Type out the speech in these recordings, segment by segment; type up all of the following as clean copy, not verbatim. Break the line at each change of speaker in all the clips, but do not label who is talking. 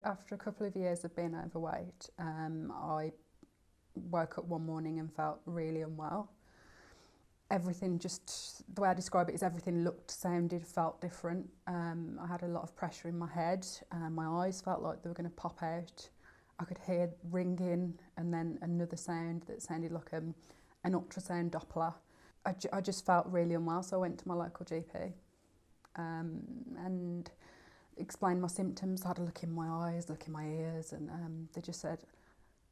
After a couple of years of being overweight, I woke up one morning and felt really unwell. Everything just, the way I describe it is everything looked, sounded, felt different. I had a lot of pressure in my head. My eyes felt like they were going to pop out. I could hear ringing and then another sound that sounded like an ultrasound Doppler. I just felt really unwell, so I went to my local GP and explained my symptoms. I had a look in my eyes, look in my ears, and they just said,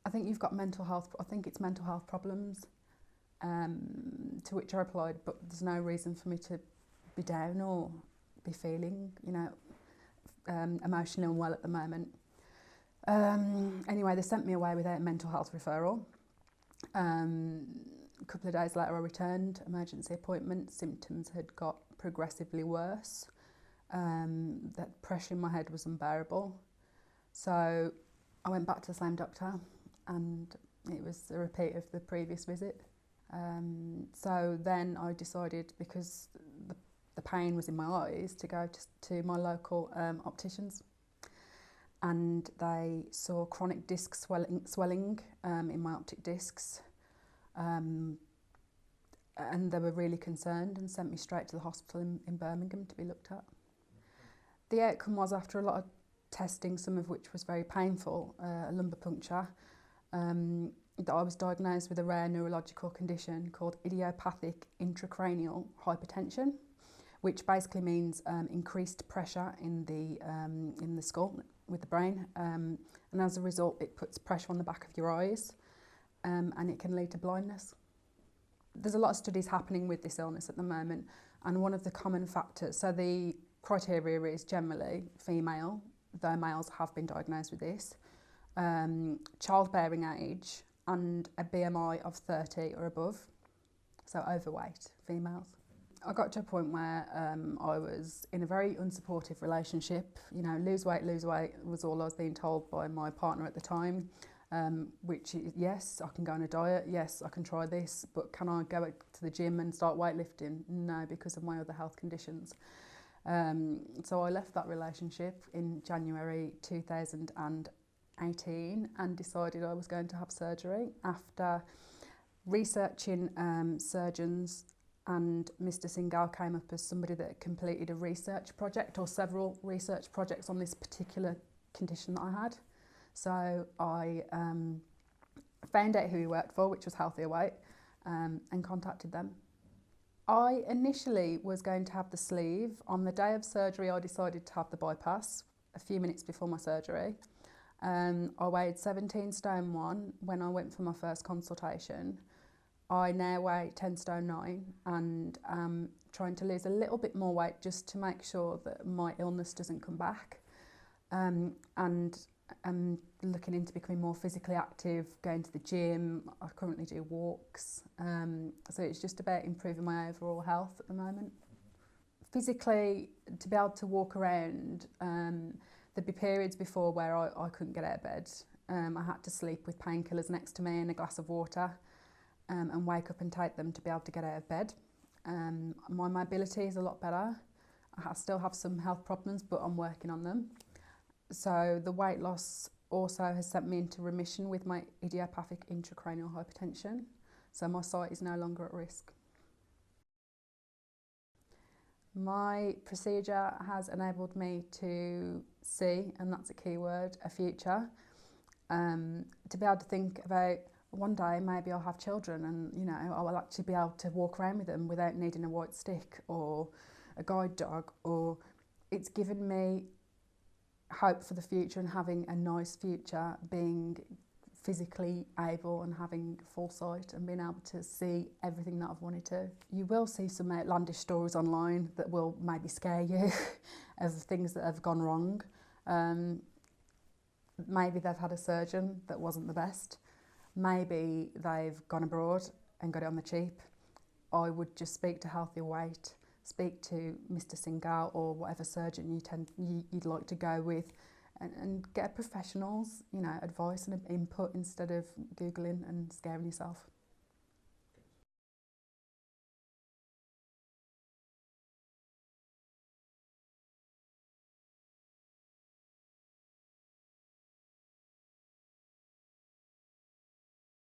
I think you've got mental health, I think it's mental health problems. To which I replied, but there's no reason for me to be down or be feeling, emotionally unwell at the moment. Anyway, they sent me away without a mental health referral. A couple of days later I returned, emergency appointment, symptoms had got progressively worse. The pressure in my head was unbearable. So I went back to the same doctor and it was a repeat of the previous visit. So then I decided, because the pain was in my eyes, to go to my local opticians, and they saw chronic disc swelling in my optic discs, and they were really concerned and sent me straight to the hospital in Birmingham to be looked at. The outcome was, after a lot of testing, some of which was very painful, a lumbar puncture, that I was diagnosed with a rare neurological condition called idiopathic intracranial hypertension, which basically means increased pressure in the skull with the brain, and as a result it puts pressure on the back of your eyes, and it can lead to blindness. There's a lot of studies happening with this illness at the moment, and one of the common factors, so the criteria is generally female, though males have been diagnosed with this, childbearing age, and a BMI of 30 or above, so overweight females. I got to a point where I was in a very unsupportive relationship. Lose weight was all I was being told by my partner at the time, which is, yes, I can go on a diet, yes, I can try this, but can I go to the gym and start weightlifting? No, because of my other health conditions. So I left that relationship in January 2018 and decided I was going to have surgery. After researching surgeons, and Mr. Singhal came up as somebody that completed a research project or several research projects on this particular condition that I had. So I found out who he worked for, which was Healthier Weight, and contacted them. I initially was going to have the sleeve. On the day of surgery, I decided to have the bypass a few minutes before my surgery. I weighed 17 stone 1 when I went for my first consultation. I now weigh 10 stone 9 and am trying to lose a little bit more weight just to make sure that my illness doesn't come back. And I'm looking into becoming more physically active, going to the gym. I currently do walks. So it's just about improving my overall health at the moment. Physically, to be able to walk around, there'd be periods before where I couldn't get out of bed. I had to sleep with painkillers next to me and a glass of water, and wake up and take them to be able to get out of bed. My mobility is a lot better. I still have some health problems, but I'm working on them. So the weight loss also has sent me into remission with my idiopathic intracranial hypertension. So my sight is no longer at risk. My procedure has enabled me to see, and that's a key word, a future. To be able to think about, one day maybe I'll have children and I will actually be able to walk around with them without needing a white stick or a guide dog, or it's given me hope for the future and having a nice future, being physically able and having full sight and being able to see everything that I've wanted to. You will see some outlandish stories online that will maybe scare you of things that have gone wrong. Maybe they've had a surgeon that wasn't the best. Maybe they've gone abroad and got it on the cheap. I would just speak to Healthier Weight, speak to Mr. Singhal or whatever surgeon you'd like to go with, and get a professional's advice and input instead of Googling and scaring yourself.